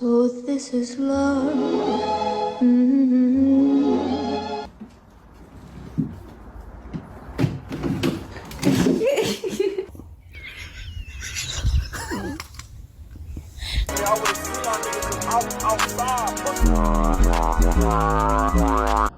So this is love. Mm-hmm. They always see our niggas outside.